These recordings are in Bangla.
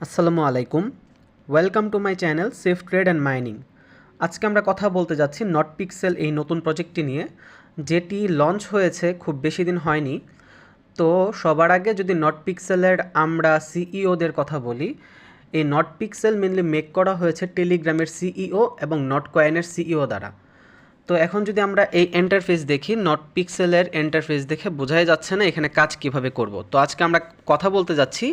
আসসালামু আলাইকুম, welcome to my channel safe trade and mining. আজকে আমরা কথা বলতে যাচ্ছি নটপিক্সেল এই নতুন প্রজেক্টটি নিয়ে, যেটি লঞ্চ হয়েছে খুব বেশি দিন হয়নি। তো সবার আগে যদি নটপিক্সেলের আমরা সিইওদের কথা বলি, এই নটপিক্সেল মেনলি মেক করা হয়েছে টেলিগ্রামের সিইও এবং নটকয়েনের সিইও দ্বারা। তো এখন যদি আমরা এই ইন্টারফেস দেখি, নটপিক্সেলের ইন্টারফেস দেখে বোঝাই যাচ্ছে না এখানে কাজ কিভাবে করব। তো আজকে আমরা কথা বলতে যাচ্ছি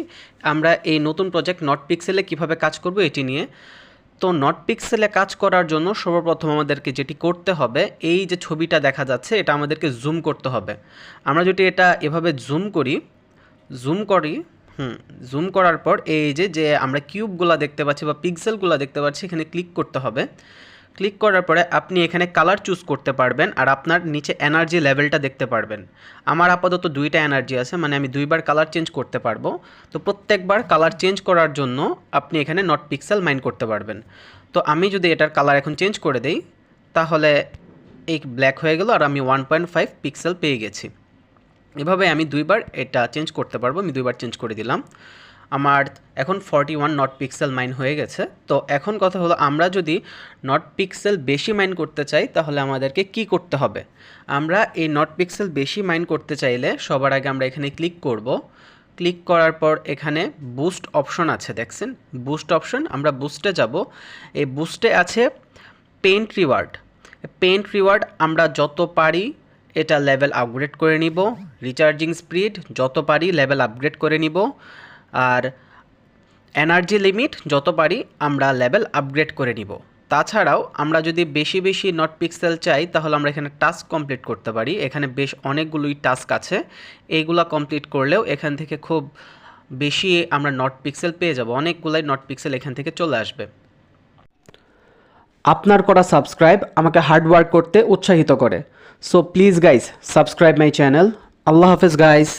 আমরা এই নতুন প্রজেক্ট নটপিক্সেলে কিভাবে কাজ করব এটি নিয়ে। তো নটপিক্সেলে কাজ করার জন্য সর্বপ্রথম আমাদেরকে যেটি করতে হবে, এই যে ছবিটা দেখা যাচ্ছে এটা আমাদেরকে জুম করতে হবে। আমরা যদি এটা এভাবে জুম করি জুম করার পর এই যে আমরা কিউবগুলো দেখতে পাচ্ছি বা পিক্সেলগুলো দেখতে পাচ্ছি, এখানে ক্লিক করতে হবে। ক্লিক করার পরে আপনি এখানে কালার চুজ করতে পারবেন আর আপনার নিচে এনার্জি লেভেলটা দেখতে পারবেন। আমার আপাতত 2টা এনার্জি আছে, মানে আমি 2বার কালার চেঞ্জ করতে পারবো। তো প্রত্যেকবার কালার চেঞ্জ করার জন্য আপনি এখানে নটপিক্সেল মাইন করতে পারবেন। তো আমি যদি এটার কালার এখন চেঞ্জ করে দেই, তাহলে এই ব্ল্যাক হয়ে গেল আর আমি 1.5 পিক্সেল পেয়ে গেছি। এভাবে আমি 2বার এটা চেঞ্জ করতে পারবো। আমি 2বার চেঞ্জ করে দিলাম, আমার এখন 41 নট পিক্সেল মাইন হয়ে গেছে। তো এখন কথা হলো, আমরা যদি নট পিক্সেল বেশি মাইন করতে চাই তাহলে আমাদেরকে কি করতে হবে। আমরা এই নট পিক্সেল বেশি মাইন করতে চাইলে সবার আগে আমরা এখানে ক্লিক করব। ক্লিক করার পর এখানে বুস্ট অপশন আছে, দেখছেন বুস্ট অপশন। আমরা বুস্টে যাব। এই বুস্টে আছে পেইন্ট রিওয়ার্ড। পেইন্ট রিওয়ার্ড আমরা যত পারি এটা লেভেল আপগ্রেড করে নিব। রিচার্জিং স্পিড যত পারি লেভেল আপগ্রেড করে নিব। আর এনার্জি লিমিট যত পারি আমরা লেভেল আপগ্রেড করে নিব। তাছাড়াও আমরা যদি বেশি বেশি নট পিক্সেল চাই তাহলে আমরা এখানে টাস্ক কমপ্লিট করতে পারি। এখানে বেশ অনেকগুলোই টাস্ক আছে, এইগুলা কমপ্লিট করলেও এখান থেকে খুব বেশি আমরা নট পিক্সেল পেয়ে যাব। অনেকগুলাই নট পিক্সেল এখান থেকে চলে আসবে। আপনার করা সাবস্ক্রাইব আমাকে হার্ড ওয়ার্ক করতে উৎসাহিত করে। So please guys subscribe my channel. আল্লাহ হাফেজ গাইজ।